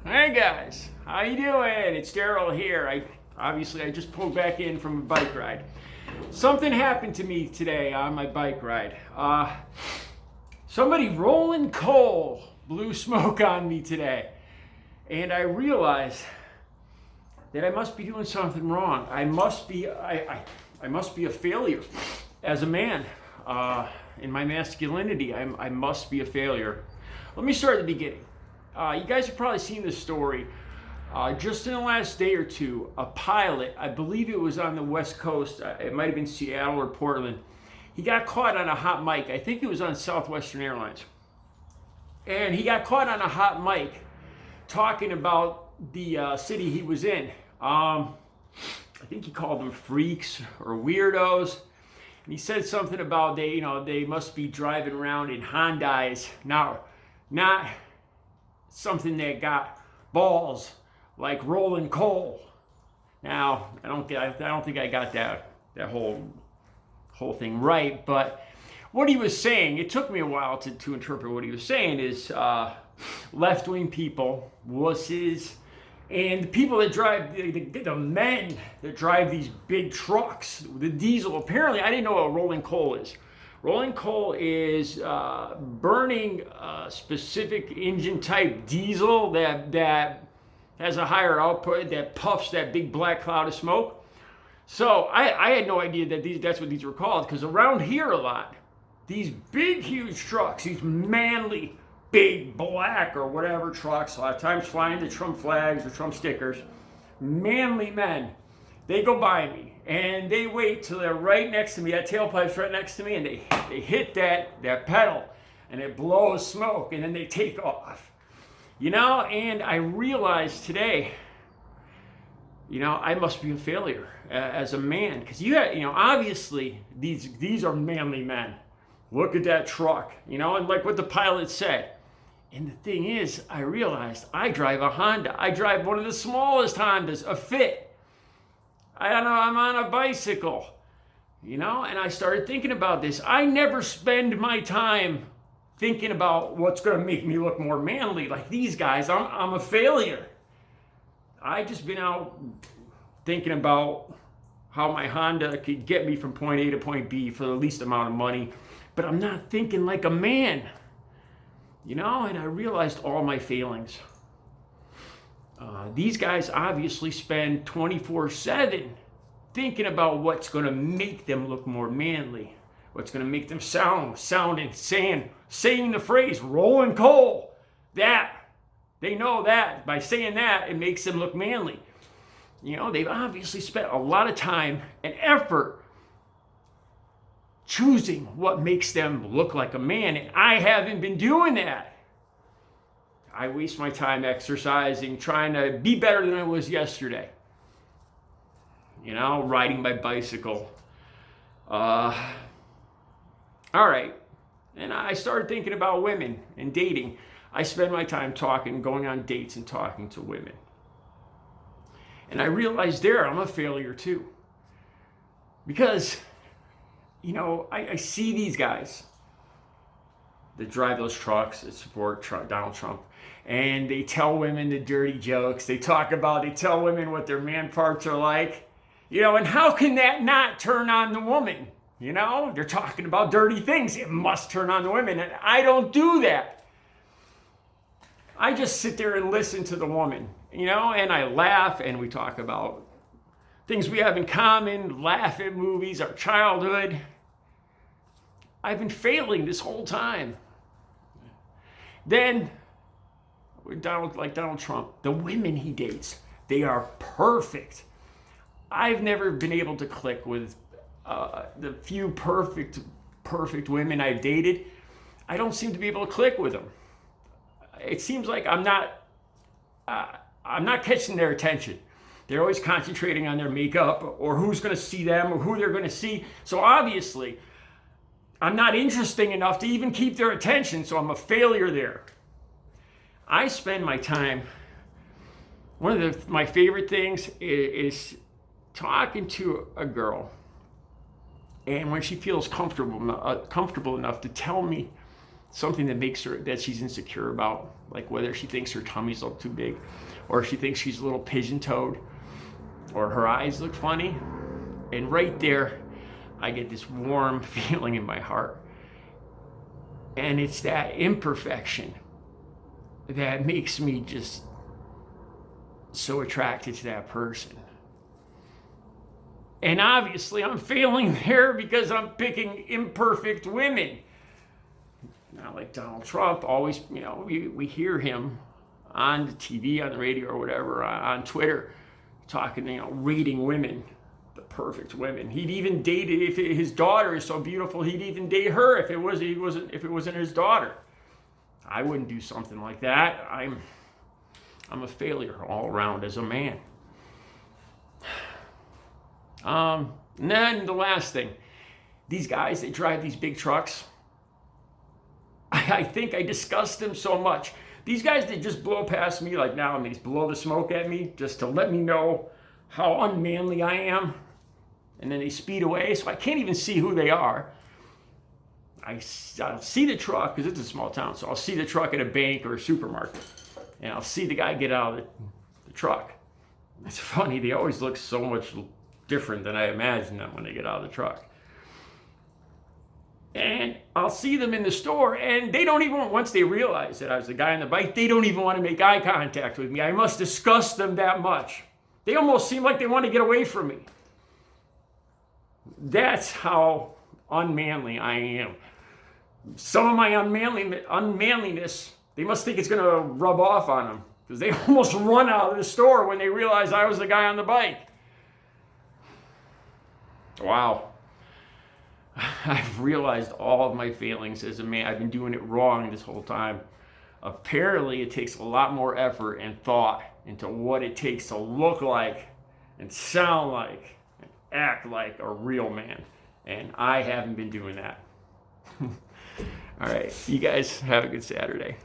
Hey guys, how you doing? It's Daryl here. I just pulled back in from a bike ride. Something happened to me today on my bike ride. Somebody rolling coal blew smoke on me today, and I realized that I must be doing something wrong. I must be a failure as a man. In my masculinity, I must be a failure. Let me start at the beginning. You guys have probably seen this story. Just in the last day or two, a pilot, I believe it was on the West Coast, it might have been Seattle or Portland, he got caught on a hot mic. I think it was on Southwestern Airlines. And he got caught on a hot mic talking about the city he was in. I think he called them freaks or weirdos. And he said something about they must be driving around in Hondas. Now, not something that got balls like rolling coal. Now, I don't think I got that whole thing right, but what he was saying, it took me a while to interpret what he was saying, is left-wing people, wusses, and the people that drive, the men that drive these big trucks, the diesel. Apparently, I didn't know what rolling coal is. Rolling coal is burning a specific engine type diesel that has a higher output, that puffs that big black cloud of smoke. So I had no idea that that's what these were called, because around here a lot, these big, huge trucks, these manly, big black or whatever trucks, a lot of times flying the Trump flags or Trump stickers, manly men, they go by me. And they wait till they're right next to me, that tailpipe's right next to me, and they hit that pedal, and it blows smoke, and then they take off. And I realized today, I must be a failure as a man, because obviously these are manly men. Look at that truck, and like what the pilot said. And the thing is, I realized I drive a Honda. I drive one of the smallest Hondas, a Fit. I'm on a bicycle, and I started thinking about this. I never spend my time thinking about what's going to make me look more manly. Like these guys, I'm a failure. I just been out thinking about how my Honda could get me from point A to point B for the least amount of money, but I'm not thinking like a man, and I realized all my failings. These guys obviously spend 24/7 thinking about what's going to make them look more manly, what's going to make them sound and saying the phrase rolling coal. That they know that by saying that it makes them look manly. They've obviously spent a lot of time and effort choosing what makes them look like a man, and I haven't been doing that. I waste my time exercising, trying to be better than I was yesterday. Riding my bicycle. All right. And I started thinking about women and dating. I spend my time going on dates and talking to women. And I realized I'm a failure too. Because, I see these guys that drive those trucks that support Donald Trump. And they tell women the dirty jokes. They tell women what their man parts are like. And how can that not turn on the woman? They're talking about dirty things. It must turn on the women. And I don't do that. I just sit there and listen to the woman, and I laugh, and we talk about things we have in common, laugh at movies, our childhood. I've been failing this whole time. Then, like Donald Trump, the women he dates, they are perfect. I've never been able to click with the few perfect women I've dated. I don't seem to be able to click with them. It seems like I'm not catching their attention. They're always concentrating on their makeup or who's going to see them or who they're going to see. So obviously, I'm not interesting enough to even keep their attention, so I'm a failure there. I spend my time, one of my favorite things is talking to a girl, and when she feels comfortable enough to tell me something that makes her, that she's insecure about, like whether she thinks her tummy's a little too big, or she thinks she's a little pigeon-toed, or her eyes look funny. And right there, I get this warm feeling in my heart. And it's that imperfection that makes me just so attracted to that person. And obviously I'm failing there because I'm picking imperfect women. Not like Donald Trump, always, we hear him on the TV, on the radio or whatever, on Twitter, talking, rating women, the perfect women. He'd even date, if his daughter is so beautiful, he'd even date her if it wasn't his daughter. I wouldn't do something like that. I'm a failure all around as a man. And then the last thing, these guys that drive these big trucks, I think I disgust them so much. These guys that just blow past me like now and they blow the smoke at me just to let me know how unmanly I am. And then they speed away so I can't even see who they are. I'll see the truck, because it's a small town, so I'll see the truck at a bank or a supermarket. And I'll see the guy get out of the truck. It's funny, they always look so much different than I imagine them when they get out of the truck. And I'll see them in the store, and they don't even, once they realize that I was the guy on the bike, they don't even want to make eye contact with me. I must disgust them that much. They almost seem like they want to get away from me. That's how unmanly I am. Some of my unmanliness, they must think it's going to rub off on them, because they almost run out of the store when they realize I was the guy on the bike. Wow. I've realized all of my failings as a man. I've been doing it wrong this whole time. Apparently, it takes a lot more effort and thought into what it takes to look like and sound like and act like a real man. And I haven't been doing that. All right, you guys have a good Saturday.